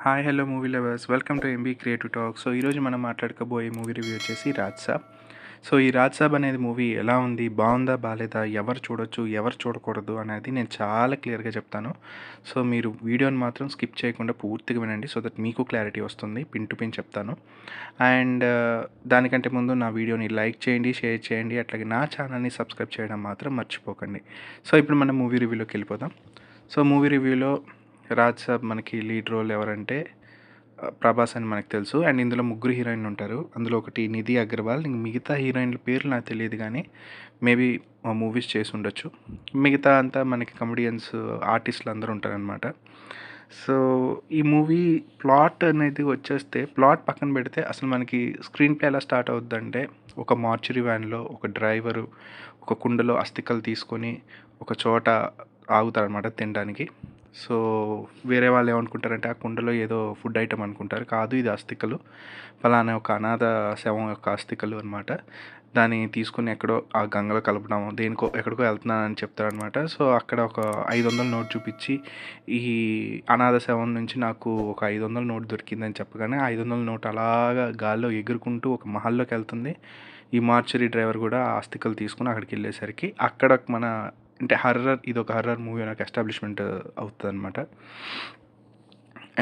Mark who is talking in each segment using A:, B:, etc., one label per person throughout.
A: Hi hello movie lovers, welcome to MB creative talk. So ఈరోజు మనం మాట్లాడుకోబోయే movie review వచ్చేసి రాజ్ సాబ్. So ఈ రాజ్ సాబ్ అనేది మూవీ ఎలా ఉంది, బాగుందా బాగాలేదా, ఎవరు చూడొచ్చు ఎవరు చూడకూడదు అనేది నేను చాలా క్లియర్గా చెప్తాను. సో మీరు వీడియోని మాత్రం స్కిప్ చేయకుండా పూర్తిగా వినండి, సో దట్ మీకు క్లారిటీ వస్తుంది. పిన్ టు పిన్ చెప్తాను. అండ్ దానికంటే ముందు నా వీడియోని లైక్ చేయండి, షేర్ చేయండి, అట్లాగే నా ఛానల్ని సబ్స్క్రైబ్ చేయడం మాత్రం మర్చిపోకండి. సో ఇప్పుడు మనం మూవీ రివ్యూలోకి వెళ్ళిపోదాం. సో మూవీ రివ్యూలో రాజ్ సాబ్ మనకి లీడ్ రోల్ ఎవరంటే ప్రభాస్ అని మనకు తెలుసు. అండ్ ఇందులో ముగ్గురు హీరోయిన్లు ఉంటారు. అందులో ఒకటి నిధి అగర్వాల్. మిగతా హీరోయిన్ల పేర్లు నాకు తెలియదు కానీ మేబీ మూవీస్ చేసి ఉండొచ్చు. మిగతా అంతా మనకి కమెడియన్స్, ఆర్టిస్టులు అందరూ ఉంటారనమాట. సో ఈ మూవీ ప్లాట్ అనేది వచ్చేస్తే, ప్లాట్ పక్కన పెడితే అసలు మనకి స్క్రీన్ ప్లే ఎలా స్టార్ట్ అవుద్దంటే, ఒక మార్చురీ వ్యాన్లో ఒక డ్రైవరు ఒక కుండలో అస్థికలు తీసుకొని ఒక చోట ఆగుతారనమాట తినడానికి. సో వేరే వాళ్ళు ఏమనుకుంటారంటే ఆ కుండలో ఏదో ఫుడ్ ఐటమ్ అనుకుంటారు. కాదు, ఇది అస్థికలు, ఫలానా ఒక అనాథ శవం యొక్క అస్థికలు అనమాట. దాన్ని తీసుకుని ఎక్కడో ఆ గంగలో కలపడం, దేనికో ఎక్కడికో వెళ్తున్నానని చెప్తారనమాట. సో అక్కడ ఒక 500 నోట్ చూపించి, ఈ అనాథ శవం నుంచి నాకు ఒక 500 నోట్ దొరికిందని చెప్పగానే 500 నోట్ అలాగా గాల్లో ఎగురుకుంటూ ఒక మహల్లోకి వెళ్తుంది. ఈ మార్చరీ డ్రైవర్ కూడా ఆ అస్థికలు తీసుకుని అక్కడికి వెళ్ళేసరికి అక్కడ మన అంటే హర్రర్, ఇది ఒక హర్రర్ మూవీ నాకు ఎస్టాబ్లిష్మెంట్ అవుతుంది అనమాట.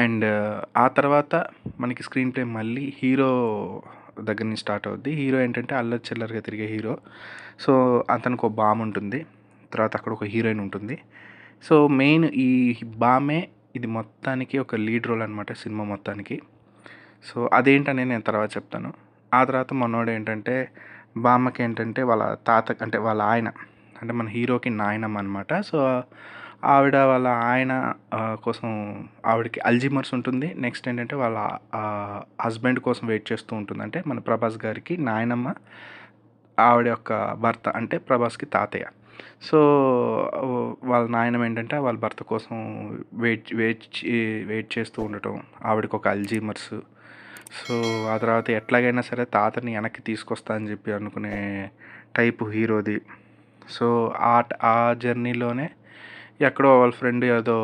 A: అండ్ ఆ తర్వాత మనకి స్క్రీన్ ప్లే మళ్ళీ హీరో దగ్గర నుంచి స్టార్ట్ అవుద్ది. హీరో ఏంటంటే అల్లరి చిల్లరగా తిరిగే హీరో. సో అతనికి ఒక బామ్ ఉంటుంది, తర్వాత అక్కడ ఒక హీరోయిన్ ఉంటుంది. సో మెయిన్ ఈ బామే ఇది మొత్తానికి ఒక లీడ్ రోల్ అనమాట సినిమా మొత్తానికి. సో అదేంటనేది నేను తర్వాత చెప్తాను. ఆ తర్వాత మనోడు ఏంటంటే, బామ్మకి ఏంటంటే వాళ్ళ తాత అంటే వాళ్ళ ఆయన అంటే మన హీరోకి నాయనమ్మ అనమాట. సో ఆవిడ వాళ్ళ ఆయన కోసం, ఆవిడకి అల్జీమర్స్ ఉంటుంది. నెక్స్ట్ ఏంటంటే వాళ్ళ హస్బెండ్ కోసం వెయిట్ చేస్తూ ఉంటుంది. అంటే మన ప్రభాస్ గారికి నాయనమ్మ, ఆవిడ యొక్క భర్త అంటే ప్రభాస్కి తాతయ్య. సో వాళ్ళ నాయనమ్మ ఏంటంటే వాళ్ళ భర్త కోసం వెయిట్ చేస్తూ ఉండటం, ఆవిడకి ఒక అల్జీమర్స్. సో ఆ తర్వాత ఎట్లాగైనా సరే తాతని వెనక్కి తీసుకొస్తా అని చెప్పి అనుకునే టైపు హీరోది. సో ఆ జర్నీలోనే ఎక్కడో వాళ్ళ ఫ్రెండ్ ఏదో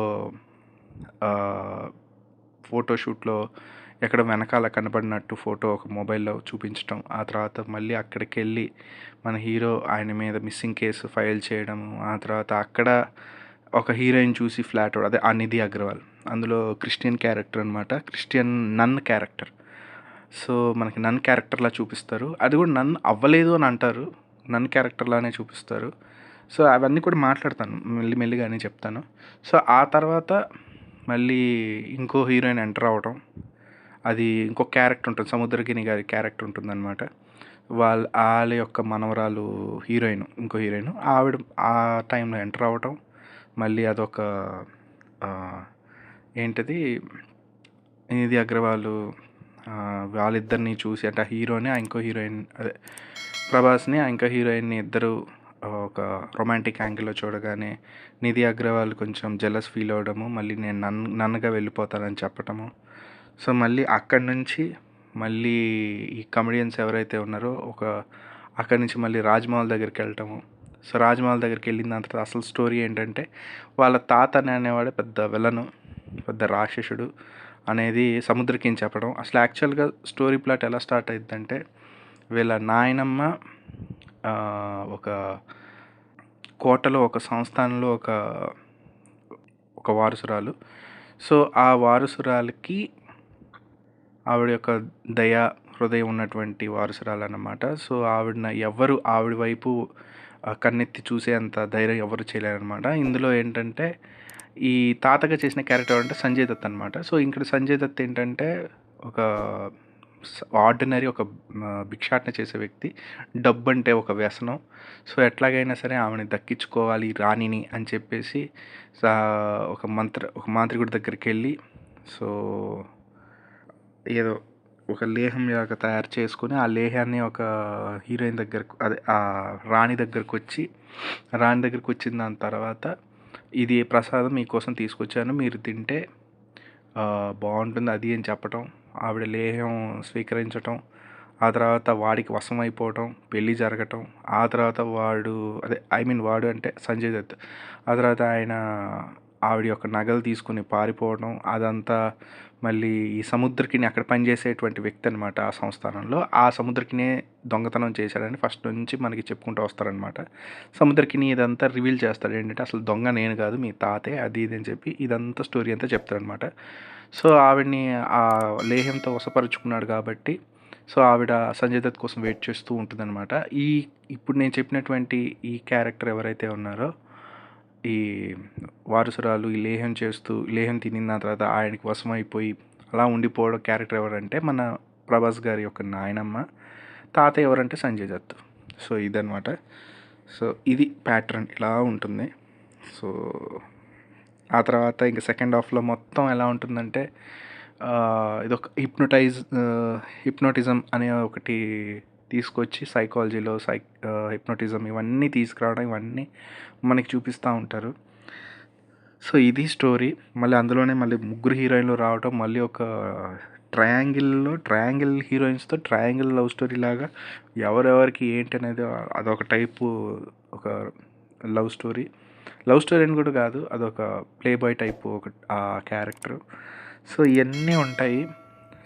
A: ఫోటోషూట్లో ఎక్కడ వెనకాల కనపడినట్టు ఫోటో ఒక మొబైల్లో చూపించడం, ఆ తర్వాత మళ్ళీ అక్కడికి వెళ్ళి మన హీరో ఆయన మీద మిస్సింగ్ కేసు ఫైల్ చేయడం, ఆ తర్వాత అక్కడ ఒక హీరోయిన్ చూసి ఫ్లాట్ అవడం, అదే ఆ నిధి అగర్వాల్. అందులో క్రిస్టియన్ క్యారెక్టర్ అనమాట, క్రిస్టియన్ నన్ క్యారెక్టర్. సో మనకి నన్ క్యారెక్టర్లా చూపిస్తారు. అది కూడా నన్ అవ్వలేదు అని అంటారు, నన్ క్యారెక్టర్లానే చూపిస్తారు. సో అవన్నీ కూడా మాట్లాడతాను మెల్లిగానే చెప్తాను. సో ఆ తర్వాత మళ్ళీ ఇంకో హీరోయిన్ ఎంటర్ అవ్వడం, అది ఇంకో క్యారెక్టర్ ఉంటుంది, సముద్రగిని గారి క్యారెక్టర్ ఉంటుందన్నమాట. వాళ్ళ యొక్క మనవరాలు హీరోయిన్, ఇంకో హీరోయిన్, ఆవిడ ఆ టైంలో ఎంటర్ అవ్వటం. మళ్ళీ అదొక ఏంటది, నిధి అగర్వాల్ వాళ్ళిద్దరిని చూసి, అంటే ఆ హీరోని ఆ ఇంకో హీరోయిన్, అదే ప్రభాస్ని ఆ ఇంకో హీరోయిన్ని ఇద్దరు ఒక రొమాంటిక్ యాంగిల్లో చూడగానే నిధి అగర్వాల్ కొంచెం జెలస్ ఫీల్ అవ్వడము, మళ్ళీ నేను నన్నగా వెళ్ళిపోతానని చెప్పటము. సో మళ్ళీ అక్కడి నుంచి మళ్ళీ ఈ కమెడియన్స్ ఎవరైతే ఉన్నారో అక్కడి నుంచి మళ్ళీ రాజ్మహల్ దగ్గరికి వెళ్ళటము. సో రాజ్మహల్ దగ్గరికి వెళ్ళిన దాని తర్వాత అసలు స్టోరీ ఏంటంటే, వాళ్ళ తాత అనేవాడు పెద్ద విలను, పెద్ద రాక్షసుడు అనేది సముద్రకి చెప్పడం. అసలు యాక్చువల్గా స్టోరీ ప్లాట్ ఎలా స్టార్ట్ అయిందంటే, వీళ్ళ నాయనమ్మ ఒక కోటలో ఒక సంస్థానంలో ఒక వారసురాలు. సో ఆ వారసురాలకి ఆవిడ యొక్క దయా హృదయం ఉన్నటువంటి వారసురాలు అన్నమాట. సో ఆవిడ వైపు కన్నెత్తి చూసేంత ధైర్యం ఎవరు చేయలేరనమాట. ఇందులో ఏంటంటే ఈ తాతగా చేసిన క్యారెక్టర్ అంటే సంజయ్ దత్ అనమాట. సో ఇక్కడ సంజయ్ దత్ ఏంటంటే ఒక ఆర్డినరీ, ఒక భిక్షాటన చేసే వ్యక్తి. డబ్బు అంటే ఒక వ్యసనం. సో ఎట్లాగైనా సరే ఆమెని దక్కించుకోవాలి రాణిని అని చెప్పేసి ఒక మాంత్రికుడి దగ్గరికి వెళ్ళి, సో ఏదో ఒక లేహం లాగా తయారు చేసుకొని ఆ లేహాన్ని ఒక హీరోయిన్ దగ్గరకు, అదే ఆ రాణి దగ్గరకు వచ్చిన దాని తర్వాత, ఇది ప్రసాదం మీకోసం తీసుకొచ్చాను, మీరు తింటే బాగుంటుంది అది అని చెప్పటం, ఆవిడ లేహం స్వీకరించటం, ఆ తర్వాత వాడికి వశం అయిపోవటం, పెళ్ళి జరగటం, ఆ తర్వాత వాడు అంటే సంజయ్ దత్, ఆ తర్వాత ఆయన ఆవిడ యొక్క నగలు తీసుకొని పారిపోవడం అదంతా. మళ్ళీ ఈ సముద్రకిని అక్కడ పనిచేసేటువంటి వ్యక్తి అనమాట ఆ సంస్థానంలో. ఆ సముద్రకినే దొంగతనం చేశాడని ఫస్ట్ నుంచి మనకి చెప్పుకుంటూ వస్తారనమాట. సముద్రకిని ఇదంతా రివీల్ చేస్తాడు. ఏంటంటే అసలు దొంగ నేను కాదు మీ తాతే అది ఇది అని చెప్పి ఇదంతా స్టోరీ అంతా చెప్తాడనమాట. సో ఆవిడ్ని ఆ లేహ్యంతో వశపరుచుకున్నాడు కాబట్టి సో ఆవిడ సంజయ్ దత్ కోసం వెయిట్ చేస్తూ ఉంటుందన్నమాట. ఇప్పుడు నేను చెప్పినటువంటి ఈ క్యారెక్టర్ ఎవరైతే ఉన్నారో ఈ వారసురాలు ఈ లేహ్యం తినిన తర్వాత ఆయనకి వశమైపోయి అలా ఉండిపోవడం క్యారెక్టర్ ఎవరంటే మన ప్రభాస్ గారి యొక్క నాయనమ్మ. తాతయ్య ఎవరంటే సంజయ్ దత్. సో ఇదనమాట. సో ఇది ప్యాటర్న్ ఇలా ఉంటుంది. సో ఆ తర్వాత ఇంకా సెకండ్ హాఫ్లో మొత్తం ఎలా ఉంటుందంటే ఇదొక హిప్నోటిజం అనే ఒకటి తీసుకొచ్చి సైకాలజీలో హిప్నోటిజం ఇవన్నీ తీసుకురావడం ఇవన్నీ మనకి చూపిస్తూ ఉంటారు. సో ఇది స్టోరీ. మళ్ళీ అందులోనే మళ్ళీ ముగ్గురు హీరోయిన్లు రావటం, మళ్ళీ ఒక ట్రయాంగిల్ హీరోయిన్స్తో ట్రయాంగిల్ లవ్ స్టోరీ లాగా ఎవరెవరికి ఏంటి అనేది అదొక టైపు ఒక లవ్ స్టోరీ అని కూడా కాదు, అదొక ప్లే బాయ్ టైపు ఒక ఆ క్యారెక్టర్. సో ఇవన్నీ ఉంటాయి.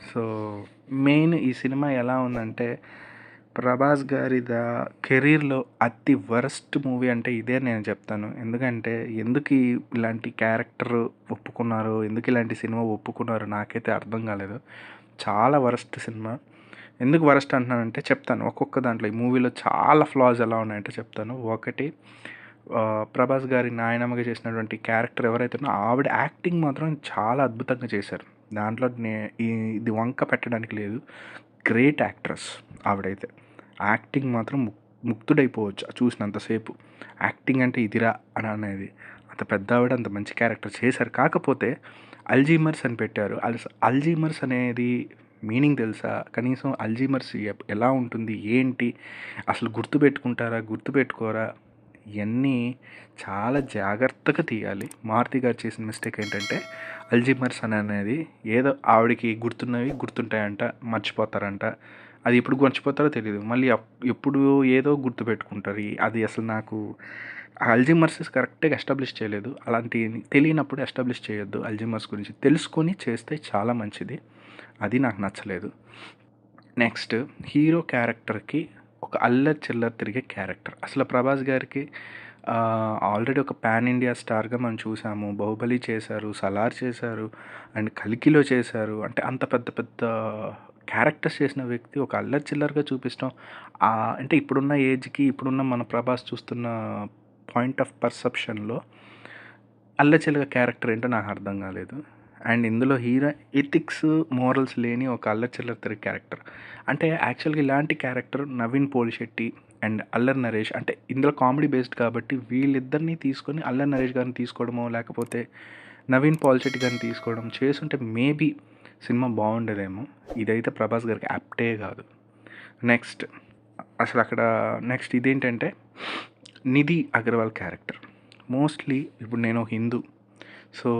A: సో మెయిన్ ఈ సినిమా ఎలా ఉందంటే ప్రభాస్ గారి కెరీర్లో అతి వరస్ట్ మూవీ అంటే ఇదే నేను చెప్తాను. ఎందుకంటే ఎందుకు ఇలాంటి క్యారెక్టర్ ఒప్పుకున్నారు, ఎందుకు ఇలాంటి సినిమా ఒప్పుకున్నారు నాకైతే అర్థం కాలేదు. చాలా వరస్ట్ సినిమా. ఎందుకు వరస్ట్ అంటున్నానంటే చెప్తాను. ఒక్కొక్క దాంట్లో ఈ మూవీలో చాలా ఫ్లాస్ ఎలా ఉన్నాయంటే చెప్తాను. ఒకటి, ప్రభాస్ గారి నాయనమ్మగా చేసినటువంటి క్యారెక్టర్ ఎవరైతే ఉన్నారో ఆవిడ యాక్టింగ్ మాత్రం చాలా అద్భుతంగా చేశారు. దాంట్లో ఇది వంక పెట్టడానికి లేదు. Great actress ఆవిడైతే. యాక్టింగ్ మాత్రం ముక్తుడైపోవచ్చు చూసినంతసేపు. యాక్టింగ్ అంటే ఇదిరా అని అనేది. అంత పెద్ద ఆవిడ అంత మంచి క్యారెక్టర్ చేశారు. కాకపోతే అల్జీమర్స్ అని పెట్టారు. అల్జీమర్స్ అనేది మీనింగ్ తెలుసా? కనీసం అల్జీమర్స్ ఎలా ఉంటుంది, ఏంటి, అసలు గుర్తుపెట్టుకోరా? ఇవన్నీ చాలా జాగ్రత్తగా తీయాలి. మారుతి గారు చేసిన మిస్టేక్ ఏంటంటే అల్జీమర్స్ అనేది ఏదో ఆవిడకి గుర్తుంటాయంట, మర్చిపోతారంట. అది ఎప్పుడు మర్చిపోతారో తెలియదు. మళ్ళీ ఎప్పుడు ఏదో గుర్తుపెట్టుకుంటారు. అది అసలు నాకు అల్జీమర్స్ కరెక్ట్గా ఎస్టాబ్లిష్ చేయలేదు. అలాంటి తెలియనప్పుడు ఎస్టాబ్లిష్ చేయొద్దు. అల్జీమర్స్ గురించి తెలుసుకొని చేస్తే చాలా మంచిది. అది నాకు నచ్చలేదు. నెక్స్ట్, హీరో క్యారెక్టర్కి ఒక అల్లరి చిల్లర తిరిగే క్యారెక్టర్. అసలు ప్రభాస్ గారికి ఆల్రెడీ ఒక పాన్ ఇండియా స్టార్గా మనం చూసాము. బాహుబలి చేశారు, సలార్ చేశారు, అండ్ కల్కిలో చేశారు. అంటే అంత పెద్ద పెద్ద క్యారెక్టర్స్ చేసిన వ్యక్తి ఒక అల్లరి చిల్లరగా చూపించడం అంటే ఇప్పుడున్న ఏజ్కి ఇప్పుడున్న మన ప్రభాస్ చూస్తున్న పాయింట్ ఆఫ్ పర్సెప్షన్లో అల్లరి చిల్లర క్యారెక్టర్ ఏంటో నాకు అర్థం కాలేదు. అండ్ ఇందులో హీరో ఎథిక్స్ మోరల్స్ లేని ఒక అల్లరి చిల్లర తిరిగే క్యారెక్టర్. అంటే యాక్చువల్గా ఇలాంటి క్యారెక్టర్ నవీన్ పోలిశెట్టి అండ్ అల్లరి నరేష్, అంటే ఇందులో కామెడీ బేస్డ్ కాబట్టి వీళ్ళిద్దరినీ తీసుకొని అల్లరి నరేష్ గారిని తీసుకోవడమో లేకపోతే నవీన్ పాలిశెట్టి గారిని తీసుకోవడం చేసుంటే మేబీ సినిమా బాగుండేదేమో. ఇదైతే ప్రభాస్ గారికి యాప్టే కాదు. నెక్స్ట్ ఇదేంటంటే నిధి అగర్వాల్ క్యారెక్టర్. మోస్ట్లీ ఇప్పుడు నేను హిందూ, సో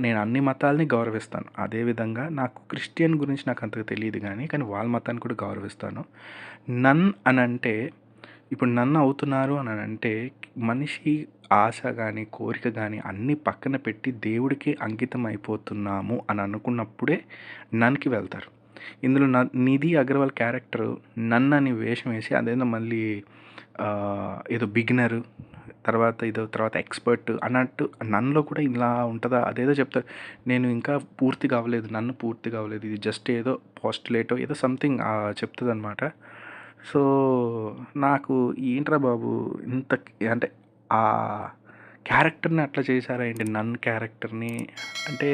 A: నేను అన్ని మతాలని గౌరవిస్తాను. అదేవిధంగా నాకు క్రిస్టియన్ గురించి నాకు అంతగా తెలియదు కానీ వాళ్ళ మతాన్ని కూడా గౌరవిస్తాను. నన్ అని అంటే ఇప్పుడు నన్ను అవుతున్నారు అని అంటే మనిషి ఆశ కానీ కోరిక కానీ అన్నీ పక్కన పెట్టి దేవుడికి అంకితం అయిపోతున్నాము అని అనుకున్నప్పుడే నన్కి వెళ్తారు. ఇందులో నిధి అగర్వాల్ క్యారెక్టర్ నన్ను అని వేషం వేసి అదేదో మళ్ళీ ఏదో బిగినరు తర్వాత ఎక్స్పర్ట్ అన్నట్టు నన్నులో కూడా ఇలా ఉంటుందా అదేదో చెప్తారు. నేను ఇంకా పూర్తిగా అవ్వలేదు, ఇది జస్ట్ ఏదో పోస్టులేటో ఏదో సంథింగ్ చెప్తుంది అనమాట. సో నాకు ఏంట్రా బాబు ఇంత అంటే ఆ క్యారెక్టర్ని అట్లా చేశారా ఏంటి నన్ను క్యారెక్టర్ని అంటే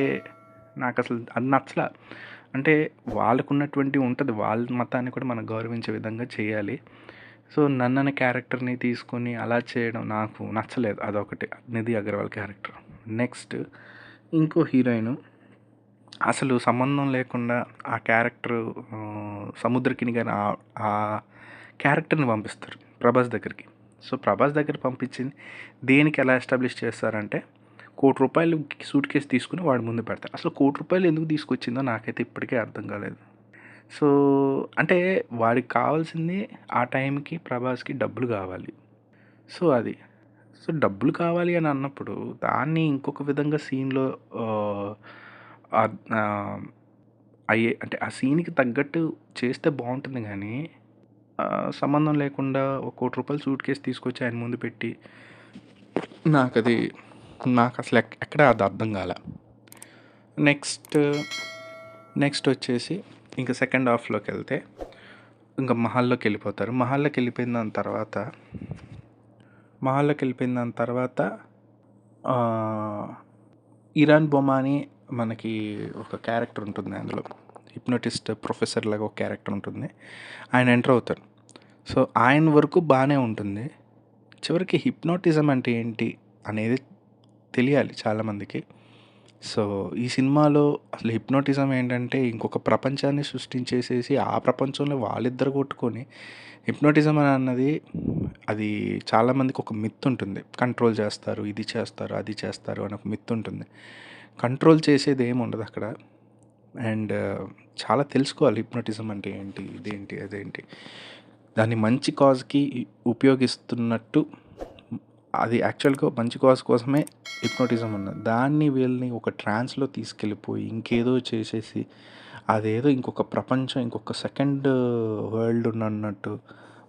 A: నాకు అసలు అది నచ్చలా. అంటే వాళ్ళకున్నటువంటి ఉంటుంది, వాళ్ళ మతాన్ని కూడా మనం గౌరవించే విధంగా చేయాలి. సో నన్ను అనే క్యారెక్టర్ని తీసుకొని అలా చేయడం నాకు నచ్చలేదు. అదొకటి నిధి అగర్వాల్ క్యారెక్టర్. నెక్స్ట్ ఇంకో హీరోయిన్ అసలు సంబంధం లేకుండా ఆ క్యారెక్టర్ సముద్రకిని కానీ ఆ క్యారెక్టర్ని పంపిస్తారు ప్రభాస్ దగ్గరికి. సో ప్రభాస్ దగ్గర పంపించింది దేనికి ఎలా ఎస్టాబ్లిష్ చేస్తారంటే ₹1,00,00,000 సూట్ కేసు తీసుకుని వాడి ముందు పెడతారు. అసలు ₹1,00,00,000 ఎందుకు తీసుకొచ్చిందో నాకైతే ఇప్పటికీ అర్థం కాలేదు. సో అంటే వాడికి కావాల్సింది ఆ టైంకి ప్రభాస్కి డబ్బులు కావాలి. సో అది సో, డబ్బులు కావాలి అని అన్నప్పుడు దాన్ని ఇంకొక విధంగా సీన్‌లో ఆహ్, అద్ ఆహ్, అయ్యే అంటే ఆ సీన్‌కి తగ్గట్టు చేస్తే బావుంటుంది గానీ, సంబంధం లేకుండా ఒక రూ. 1,00,00,000 సూట్‌కేస్ తీసుకొచ్చి ఆయన ముందు పెట్టి నాకది నాకసలు ఎక్కడ అది అర్థం కాలా. నెక్స్ట్ నెక్స్టొచ్చేసి ఇంక సెకండ్ హాఫ్‌లోకెళ్తే ఇంక మహల్లోకెళ్ళిపోతారు. మహల్లోకెళ్ళిపోయిన దాని తర్వాత ఇరాన్ బొమాని మనకి ఒక క్యారెక్టర్ ఉంటుంది అందులో. హిప్నోటిస్ట్ ప్రొఫెసర్ లాగా ఒక క్యారెక్టర్ ఉంటుంది. ఆయన ఎంటర్ అవుతారు. సో, ఆయన వరకు బానే ఉంటుంది. చివరికి హిప్నోటిజం అంటే ఏంటి అనేది తెలియాలి చాలామందికి. సో, ఈ సినిమాలో అసలు హిప్నోటిజం ఏంటంటే ఇంకొక ప్రపంచాన్ని సృష్టించేసేసి ఆ ప్రపంచంలో వాళ్ళిద్దరు కొట్టుకొని హిప్నోటిజం అని అన్నది అది చాలామందికి ఒక మిత్ ఉంటుంది. కంట్రోల్ చేస్తారు, ఇది చేస్తారు, అది చేస్తారు అని ఒక మిత్ ఉంటుంది. కంట్రోల్ చేసేది ఏమి ఉండదు అక్కడ. అండ్ చాలా తెలుసుకోవాలి హిప్నోటిజం అంటే ఏంటి, ఇదేంటి, అదేంటి. దాన్ని మంచి కాజ్‌కి ఉపయోగిస్తున్నట్టు అది యాక్చువల్‌గా మంచి కాజ్ కోసమే హిప్నోటిజం ఉన్నది. దాన్ని వీళ్ళని ఒక ట్రాన్స్‌లో తీసుకెళ్ళిపోయి ఇంకేదో చేసేసి అదేదో ఇంకొక ప్రపంచం, ఇంకొక సెకండ్ వరల్డ్ ఉన్నట్టు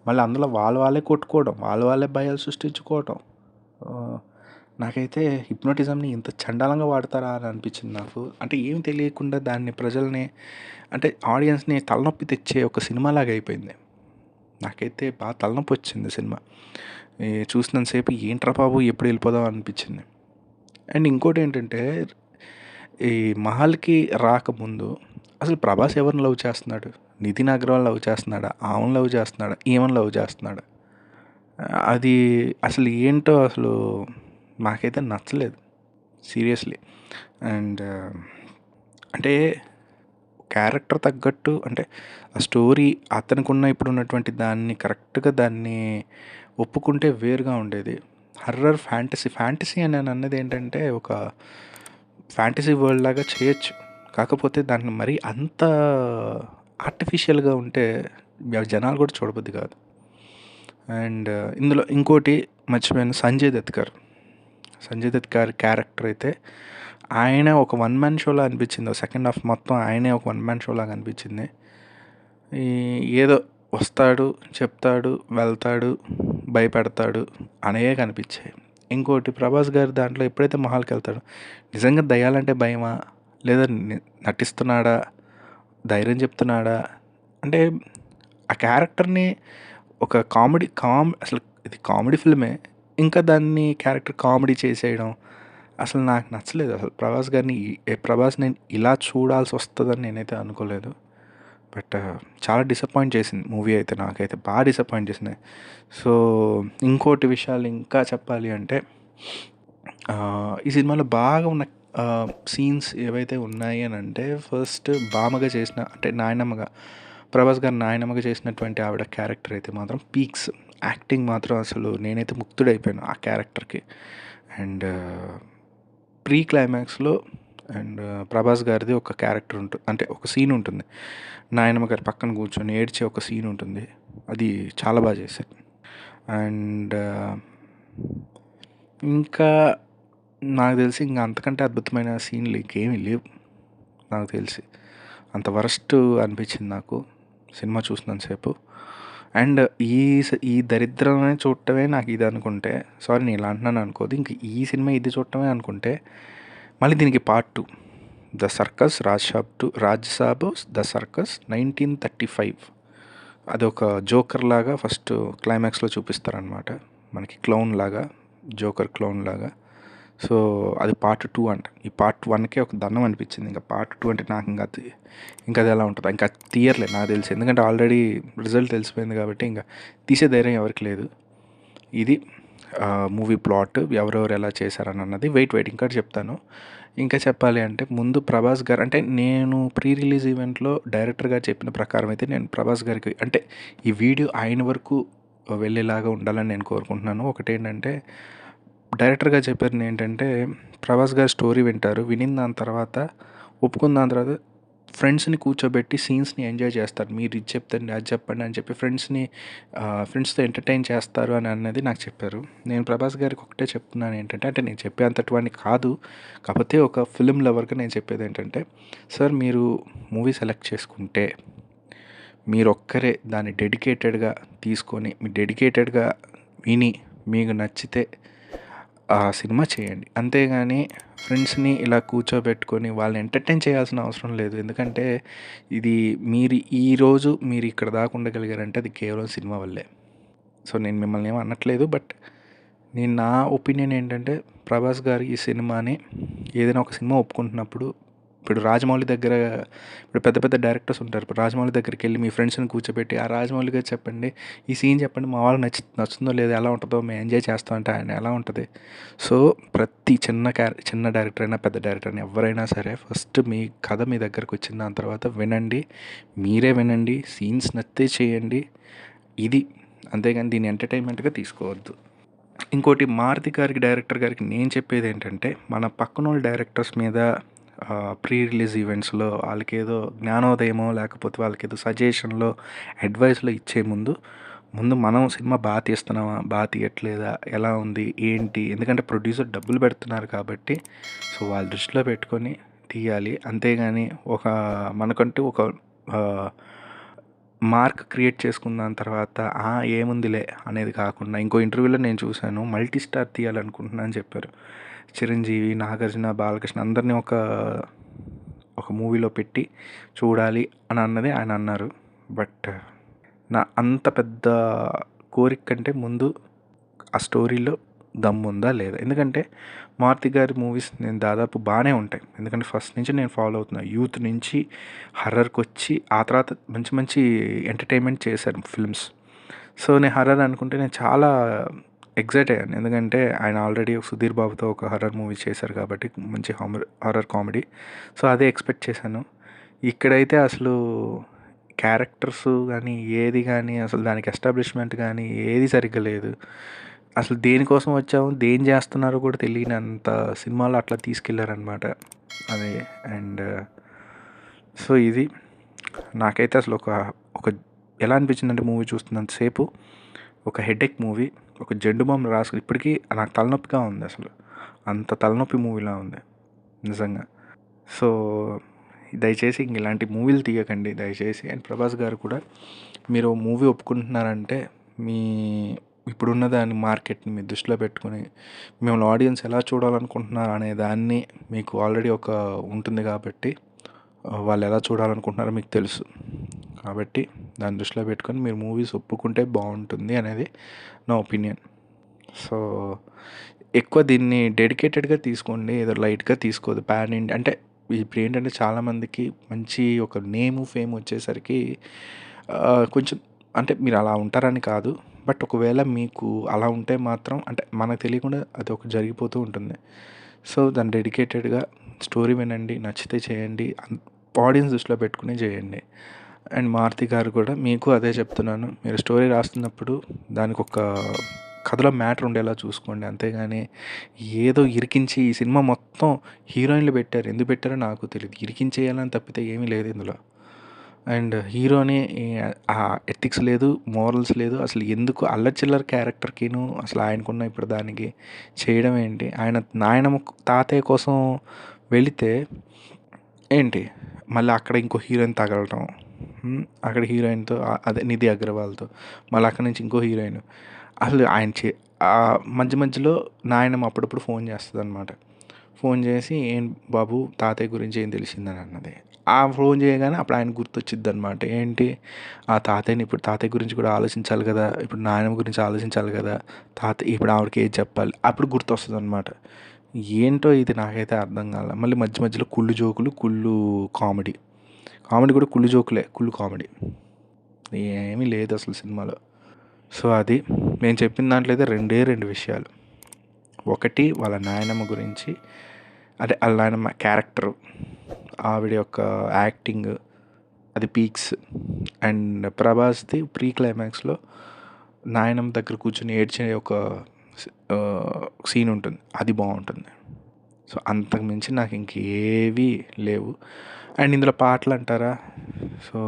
A: మళ్ళీ అందులో వాళ్ళే కొట్టుకోవడం, వాళ్ళే భయాలు సృష్టించుకోవడం. నాకైతే హిప్నోటిజంని ఇంత చండాలంగా వాడతారా అని అనిపించింది నాకు. అంటే ఏమి తెలియకుండా దాన్ని ప్రజల్ని అంటే ఆడియన్స్‌ని తలనొప్పి తెచ్చే ఒక సినిమాలాగా అయిపోయింది. నాకైతే బాగా తలనొప్పి వచ్చింది సినిమా. చూసినంత సేపు ఏంట్రా బాబు ఎప్పుడు వెళ్ళిపోదాం అనిపించింది. అండ్ ఇంకోటి ఏంటంటే ఈ మహల్‌కి రాకముందు అసలు ప్రభాస్ ఎవరిని లవ్ చేస్తున్నాడు? నితిన్ అగర్వాల్ లవ్ చేస్తున్నాడా? ఆమెను లవ్ చేస్తున్నాడా? ఈమెను లవ్ చేస్తున్నాడా? అది అసలు ఏంటో అసలు నాకైతే నచ్చలేదు సీరియస్లీ. అండ్ అంటే క్యారెక్టర్ తగ్గట్టు అంటే ఆ స్టోరీ అతనికున్న ఇప్పుడున్నటువంటి దాన్ని కరెక్ట్‌గా దాన్ని ఒప్పుకుంటే వేరుగా ఉండేది. హర్రర్ ఫ్యాంటసీ అని అన్నది ఏంటంటే ఒక ఫ్యాంటసీ వరల్డ్ లాగా చేయొచ్చు. కాకపోతే దాన్ని మరీ అంత ఆర్టిఫిషియల్‌గా ఉంటే జనాలు కూడా చూడబుద్ధి కాదు. అండ్ ఇందులో ఇంకోటి మర్చిపోయాను, సంజయ్ దత్ గారి క్యారెక్టర్ అయితే ఆయన ఒక వన్ మ్యాన్ షోలా అనిపించింది. సెకండ్ హాఫ్ మొత్తం ఆయనే ఒక వన్ మ్యాన్ షో లాగా అనిపించింది. ఏదో వస్తాడు, చెప్తాడు, వెళ్తాడు, భయపెడతాడు అనేవే కనిపించాయి. ఇంకోటి ప్రభాస్ గారు దాంట్లో ఎప్పుడైతే మహల్కి వెళ్తాడో నిజంగా దయ్యాలంటే భయమా, లేదా నటిస్తున్నాడా, ధైర్యం చెప్తున్నాడా, అంటే ఆ క్యారెక్టర్ని ఒక అసలు ఇది కామెడీ ఫిల్మే, ఇంకా దాన్ని క్యారెక్టర్ కామెడీ చేసేయడం అసలు నాకు నచ్చలేదు. అసలు ప్రభాస్ నేను ఇలా చూడాల్సి వస్తుందని నేనైతే అనుకోలేదు. బట్ చాలా డిసప్పాయింట్ చేసింది మూవీ అయితే, నాకైతే బాగా డిసప్పాయింట్ చేసింది. సో, ఇంకోటి విషయాలు ఇంకా చెప్పాలి అంటే ఈ సినిమాలో బాగా ఉన్న సీన్స్ ఏవైతే ఉన్నాయి అని అంటే ఫస్ట్ బామగా చేసిన అంటే ప్రభాస్ గారు నాయనమ్మగా చేసినటువంటి ఆవిడ క్యారెక్టర్ అయితే మాత్రం పీక్స్. యాక్టింగ్ మాత్రం అసలు నేనైతే ముగ్ధుడైపోయాను ఆ క్యారెక్టర్కి. అండ్ ప్రీ క్లైమాక్స్లో అండ్ ప్రభాస్ గారిది ఒక క్యారెక్టర్ ఉంటుంది, అంటే ఒక సీన్ ఉంటుంది. నాయనమ్మ గారి పక్కన కూర్చొని ఏడ్చే ఒక సీన్ ఉంటుంది. అది చాలా బాగా చేశారు. అండ్ ఇంకా నాకు తెలిసి ఇంకా అంతకంటే అద్భుతమైన సీన్లు ఇంకేమీ లేవు నాకు తెలిసి. అంత వరస్ట్ అనిపించింది నాకు సినిమా చూసినంతసేపు. అండ్ ఈ దరిద్రమే చూడటమే నాకు ఇది అనుకుంటే, సారీ నేను ఇలా అంటున్నాను అనుకోదు, ఇంక ఈ సినిమా ఇది చూడటమే అనుకుంటే మళ్ళీ దీనికి part 2 the circus Raj Saab the circus 1935. అదొక జోకర్ లాగా ఫస్ట్ క్లైమాక్స్లో చూపిస్తారనమాట, మనకి క్లౌన్ లాగా, జోకర్ క్లౌన్ లాగా. సో అది పార్ట్ 2 అంట. ఈ పార్ట్ 1కే ఒక దండం అనిపించింది. ఇంకా పార్ట్ 2 అంటే నాకు ఇంకా అది ఎలా ఉంటుందో ఇంకా తీయర్లే నాకు తెలిసి, ఎందుకంటే ఆల్రెడీ రిజల్ట్ తెలిసిపోయింది కాబట్టి ఇంకా తీసే ధైర్యం ఎవరికి లేదు. ఇది మూవీ ప్లాట్, ఎవరెవరు ఎలా చేశారని అన్నది వెయిట్ ఇంకా చెప్తాను. ఇంకా చెప్పాలి అంటే ముందు ప్రభాస్ గారు, అంటే నేను ప్రీ రిలీజ్ ఈవెంట్లో డైరెక్టర్ గారు చెప్పిన ప్రకారం అయితే నేను ప్రభాస్ గారికి అంటే ఈ వీడియో ఆయన వరకు వెళ్ళేలాగా ఉండాలని నేను కోరుకుంటున్నాను. ఒకటేంటంటే డైరెక్టర్ గారు చెప్పారు ఏంటంటే ప్రభాస్ గారు స్టోరీ వింటారు, వినిన దాని తర్వాత ఒప్పుకున్న దాని తర్వాత ఫ్రెండ్స్‌ని కూర్చోబెట్టి సీన్స్‌ని ఎంజాయ్ చేస్తారు. మీరు ఇది చెప్తండి, అది చెప్పండి అని చెప్పి ఫ్రెండ్స్‌తో ఎంటర్‌టైన్ చేస్తారు అని అన్నది నాకు చెప్పారు. నేను ప్రభాస్ గారికి ఒకటే చెప్తున్నాను ఏంటంటే, అంటే నేను చెప్పే అంతటి వాడిని కాదు. కాకపోతే ఒక ఫిల్మ్ లవర్‌గా నేను చెప్పేదేంటంటే, సార్ మీరు మూవీ సెలెక్ట్ చేసుకుంటే, మీరొక్కరే దాన్ని డెడికేటెడ్‌గా తీసుకొని, మీరు డెడికేటెడ్‌గా విని, మీకు నచ్చితే ఆ సినిమా చేయండి. అంతేగాని ఫ్రెండ్స్‌ని ఇలా కూర్చోబెట్టుకొని వాళ్ళని ఎంటర్‌టైన్ చేయాల్సిన అవసరం లేదు. ఎందుకంటే ఇది ఈరోజు మీరు ఇక్కడ దాకా ఉండగలిగారంటే అది కేవలం సినిమా వల్లే. సో, నేను మిమ్మల్ని ఏమి అనట్లేదు. బట్ నా ఒపీనియన్ ఏంటంటే, ప్రభాస్ గారు ఈ సినిమాని ఏదైనా ఒక సినిమా ఒప్పుకుంటున్నప్పుడు, ఇప్పుడు రాజమౌళి దగ్గర ఇప్పుడు పెద్ద పెద్ద డైరెక్టర్స్ ఉంటారు. ఇప్పుడు రాజమౌళి దగ్గరికెళ్ళి మీ ఫ్రెండ్స్‌ని కూర్చోబెట్టి, "ఆ రాజమౌళి గారు చెప్పండి, ఈ సీన్ చెప్పండి, మా వాళ్ళకి నచ్చుతుందో లేదో, ఎలా ఉంటుందో మేము ఎంజాయ్ చేస్తాం" అంటే ఆయన ఎలా ఉంటుంది? సో, ప్రతి చిన్న డైరెక్టర్ అయినా, పెద్ద డైరెక్టర్ అయినా ఎవరైనా సరే ఫస్ట్ మీ కథ మీ దగ్గరకొచ్చిన దాని తర్వాత వినండి. మీరే వినండి. సీన్స్ నచ్చితే చేయండి. ఇది. అంతేగాని దీన్ని ఎంటర్‌టైన్‌మెంట్‌గా తీసుకోవద్దు. ఇంకోటి డైరెక్టర్ గారికి నేను చెప్పేదేంటంటే, మన పక్కనోళ్ళ డైరెక్టర్స్ మీద ప్రీ రిలీజ్ ఈవెంట్స్‌లో ఆళ్ళకేదో జ్ఞానోదయమో, లేకపోతే వాళ్ళకేదో సజెషన్‌లో, అడ్వైస్‌లో ఇచ్చే ముందు మనం సినిమా తీస్తున్నామా? తీయట్లేదా? ఎలా ఉంది? ఏంటి? ఎందుకంటే ప్రొడ్యూసర్ డబ్బులు పెడుతున్నారు కాబట్టి, సో, వాళ్ళ దృష్టిలో పెట్టుకొని తీయాలి. అంతేగాని మనకంటూ ఒక ఆహ్, మార్క్ క్రియేట్ చేసుకున్న దాని తర్వాత ఏముందిలే అనేది కాకుండా, ఇంకో ఇంటర్వ్యూలో నేను చూశాను, మల్టీ స్టార్ తీయాలనుకుంటున్నా అని చెప్పారు. చిరంజీవి, నాగార్జున, బాలకృష్ణ అందరినీ ఒక మూవీలో పెట్టి చూడాలి అని అన్నది ఆయన అన్నారు. బట్ అంత పెద్ద కోరిక కంటే ముందు ఆ స్టోరీలో దమ్ముందా లేదా? ఎందుకంటే మారుతి గారి మూవీస్ నేను దాదాపు బాగానే ఉంటాయి. ఎందుకంటే ఫస్ట్ నుంచి నేను ఫాలో అవుతున్నా. యూత్ నుంచి హర్రర్‌కొచ్చి ఆ తర్వాత మంచి మంచి ఎంటర్‌టైన్‌మెంట్ చేశారు ఫిల్మ్స్. సో, నేను హర్రర్ అనుకుంటే నేను చాలా ఎక్సైట్ అయ్యాను. ఎందుకంటే ఆయన ఆల్రెడీ సుధీర్ బాబుతో ఒక హర్రర్ మూవీ చేశారు కాబట్టి మంచి హారర్ కామెడీ. సో, అదే ఎక్స్‌పెక్ట్ చేశాను. ఇక్కడైతే అసలు క్యారెక్టర్స్ గానీ, ఏది గానీ, అసలు దానికి ఎస్టాబ్లిష్‌మెంట్ గానీ ఏది సరిగ్గా లేదు. అసలు దేనికోసం వచ్చాము, దేని చేస్తున్నారో కూడా తెలియనంత సినిమాలో అట్లా తీసుకెళ్లారనమాట. అది అండ్ సో, ఇది నాకైతే అసలు ఒక ఎలా అనిపించిందంటే మూవీ చూస్తున్నంత సేపు ఒక హెడేక్ మూవీ, ఒక జెండు బామ్ ఇప్పటికీ నాకు తలనొప్పిగా ఉంది అసలు. అంత తలనొప్పి మూవీలా ఉంది నిజంగా. సో, దయచేసి ఇలాంటి మూవీలు తీయకండి దయచేసి. అండ్ ప్రభాస్ గారు కూడా మీరు మూవీ ఒప్పుకుంటున్నారంటే మీ ఇప్పుడున్న దాని మార్కెట్ని మీరు దృష్టిలో పెట్టుకొని మిమ్మల్ని ఆడియన్స్ ఎలా చూడాలనుకుంటున్నారు అనే దాన్ని మీకు ఆల్రెడీ ఉంటుంది కాబట్టి వాళ్ళు ఎలా చూడాలనుకుంటున్నారో మీకు తెలుసు. కాబట్టి దాన్ని దృష్టిలో పెట్టుకొని మీరు మూవీస్ ఒప్పుకుంటే బాగుంటుంది అనేది నా ఒపీనియన్. సో, ఎక్కువ దీన్ని డెడికేటెడ్‌గా తీసుకోండి. ఏదో లైట్‌గా తీసుకోవద్దు. పాన్ ఇండియా అంటే ఇప్పుడు ఏంటంటే చాలామందికి మంచి ఒక ఫేమ్ వచ్చేసరికి కొంచెం అంటే మీరు అలా ఉంటారని కాదు. బట్ ఒకవేళ మీకు అలా ఉంటే మాత్రం అంటే మనకు తెలియకుండా అది జరిగిపోతూ ఉంటుంది. సో, దాన్ని డెడికేటెడ్‌గా స్టోరీ వినండి. నచ్చితే చేయండి. ఆడియన్స్ దృష్టిలో పెట్టుకుని చేయండి. అండ్ మారుతి గారు కూడా మీకు అదే చెప్తున్నాను. మీరు స్టోరీ రాస్తున్నప్పుడు దానికొక కథలో మ్యాటర్ ఉండేలా చూసుకోండి. అంతేగాని ఏదో ఇరికించి ఈ సినిమా మొత్తం హీరోయిన్‌లు పెట్టారు. ఎందుకు పెట్టారో నాకు తెలీదు. ఇరికించేయాలని తప్పితే ఏమీ లేదు ఇందులో. అండ్ హీరోని ఎథిక్స్ లేదు, మోరల్స్ లేదు. అసలు ఎందుకు అల్లచిల్లర క్యారెక్టర్‌కిను అసలు ఆయనకున్న ఇప్పుడు దానికి చేయడం ఏంటి? ఆయన నాయనమ్మ తాతయ్య కోసం వెళితే ఏంటి? మళ్ళీ అక్కడ ఇంకో హీరోయిన్ తగలటం. అక్కడ హీరోయిన్‌తో అదే నిధి అగర్వాల్‌తో. మళ్ళీ అక్కడి నుంచి ఇంకో హీరోయిన్. అసలు ఆయన మధ్య మధ్యలో నాయనమ్మ అప్పుడప్పుడు ఫోన్ చేస్తదనమాట. ఫోన్ చేసి, "ఏం బాబు తాతయ్య గురించి ఏం తెలిసిందని" అన్నది. ఆ ఫోన్ చేయగానే అప్పుడు ఆయనకు గుర్తొచ్చిద్దనమాట. ఏంటి? ఇప్పుడు తాతయ్య గురించి కూడా ఆలోచించాలి కదా! ఇప్పుడు నాయనమ్మ గురించి ఆలోచించాలి కదా! ఇప్పుడు ఆవిడకి ఏది చెప్పాలి? అప్పుడు గుర్తొస్తదనమాట. ఏంటో ఇది నాకైతే అర్థం కాలే. మళ్ళీ మధ్య మధ్యలో కుళ్ళు జోకులు, కుళ్ళు కామెడీ. కామెడీ కూడా కుళ్ళు జోకులే. కుళ్ళు కామెడీ. ఏమీ లేదు అసలు సినిమాలో. సో, అది నేను చెప్పిన దాంట్లో అయితే రెండు విషయాలు. ఒకటి వాళ్ళ నాయనమ్మ గురించి, అంటే వాళ్ళ నాయనమ్మ క్యారెక్టరు, ఆవిడ యొక్క యాక్టింగ్ అది పీక్స్. అండ్ ప్రభాస్‌ది ప్రీ క్లైమాక్స్‌లో నాయనమ్మ దగ్గర కూర్చొని ఏడ్చే ఒక సీన్ ఉంటుంది. అది బాగుంటుంది. సో, అంతకు మించి నాకు ఇంకేవీ లేవు. అండ్ ఇందులో పాటలంటారా? సో,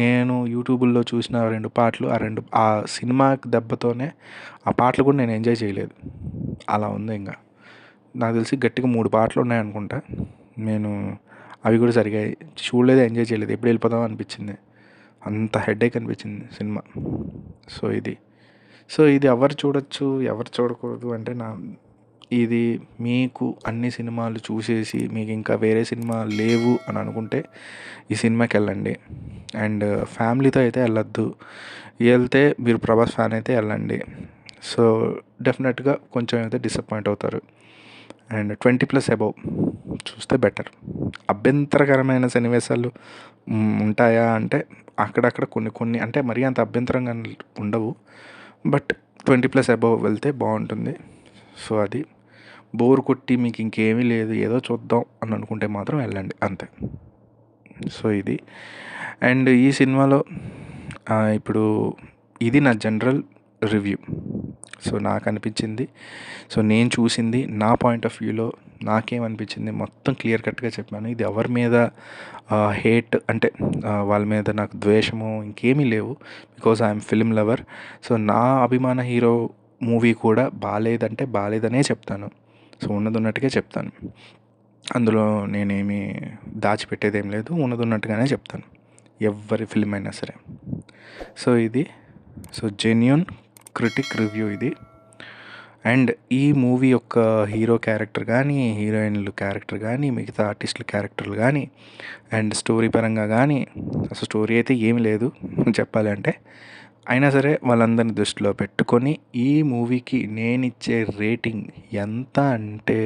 A: నేను యూట్యూబుల్లో చూసిన 2 పాటలు, ఆ సినిమాకి దెబ్బతోనే ఆ పాటలు కూడా నేను ఎంజాయ్ చేయలేదు. అలా ఉంది ఇంగ. నాకు తెలిసి గట్టిగా 3 పాటలున్నాయనుకుంటా. నేను అవి కూడా సరిగ్గా చూడలేదు, ఎంజాయ్ చేయలేదు. ఎప్పుడు వెళ్ళిపోదాం అనిపించింది. అంత హెడేక్ అనిపించింది సినిమా. సో ఇది ఎవరు చూడొచ్చు, ఎవరు చూడకూడదు అంటే ఇది మీకు అన్ని సినిమాలు చూసేసి మీకు ఇంకా వేరే సినిమా లేవు అని అనుకుంటే ఈ సినిమాకి వెళ్ళండి. అండ్ ఫ్యామిలీతో అయితే వెళ్ళొద్దు. వెళ్తే మీరు ప్రభాస్ ఫ్యాన్ అయితే వెళ్ళండి. సో డెఫినెట్గా కొంచెం అయితే డిసప్పాయింట్ అవుతారు. అండ్ 20+ అబవ్ చూస్తే బెటర్. అభ్యంతరకరమైన సన్నివేశాలు ఉంటాయా అంటే అక్కడక్కడ కొన్ని అంటే మరీ అంత అభ్యంతరంగా ఉండవు. బట్ 20+ అబవ్ వెళ్తే బాగుంటుంది. సో అది బోర్ కొట్టి మీకు ఇంకేమీ లేదు ఏదో చూద్దాం అని అనుకుంటే మాత్రం వెళ్ళండి అంతే. సో ఇది. అండ్ ఈ సినిమాలో ఇప్పుడు ఇది నా జనరల్ రివ్యూ. సో నాకు అనిపించింది, సో నేను చూసింది, నా పాయింట్ ఆఫ్ వ్యూలో నాకేమనిపించింది మొత్తం క్లియర్ కట్గా చెప్పాను. ఇది ఎవరి మీద హేట్ అంటే వాళ్ళ మీద నాకు ద్వేషము ఇంకేమీ లేవు. Because I'm film lover. So నా అభిమాన హీరో మూవీ కూడా బాలేదంటే బాలేదనే చెప్తాను. సో ఉన్నది ఉన్నట్టుగా చెప్తాను. అందులో నేనేమి దాచిపెట్టేదేం లేదు, ఉన్నది ఉన్నట్టుగానే చెప్తాను ఎవరి ఫిల్మ్ అయినా సరే. సో ఇది జెన్యూన్ క్రిటిక్ రివ్యూ ఇది. అండ్ ఈ మూవీ యొక్క హీరో క్యారెక్టర్ కానీ, హీరోయిన్లు క్యారెక్టర్ కానీ, మిగతా ఆర్టిస్టుల క్యారెక్టర్లు కానీ, అండ్ స్టోరీ పరంగా కానీ అసలు స్టోరీ అయితే ఏమి లేదు చెప్పాలి అంటే. అయినా సరే వాళ్ళందరిని దృష్టిలో పెట్టుకొని ఈ మూవీకి నేనిచ్చే రేటింగ్ ఎంత అంటే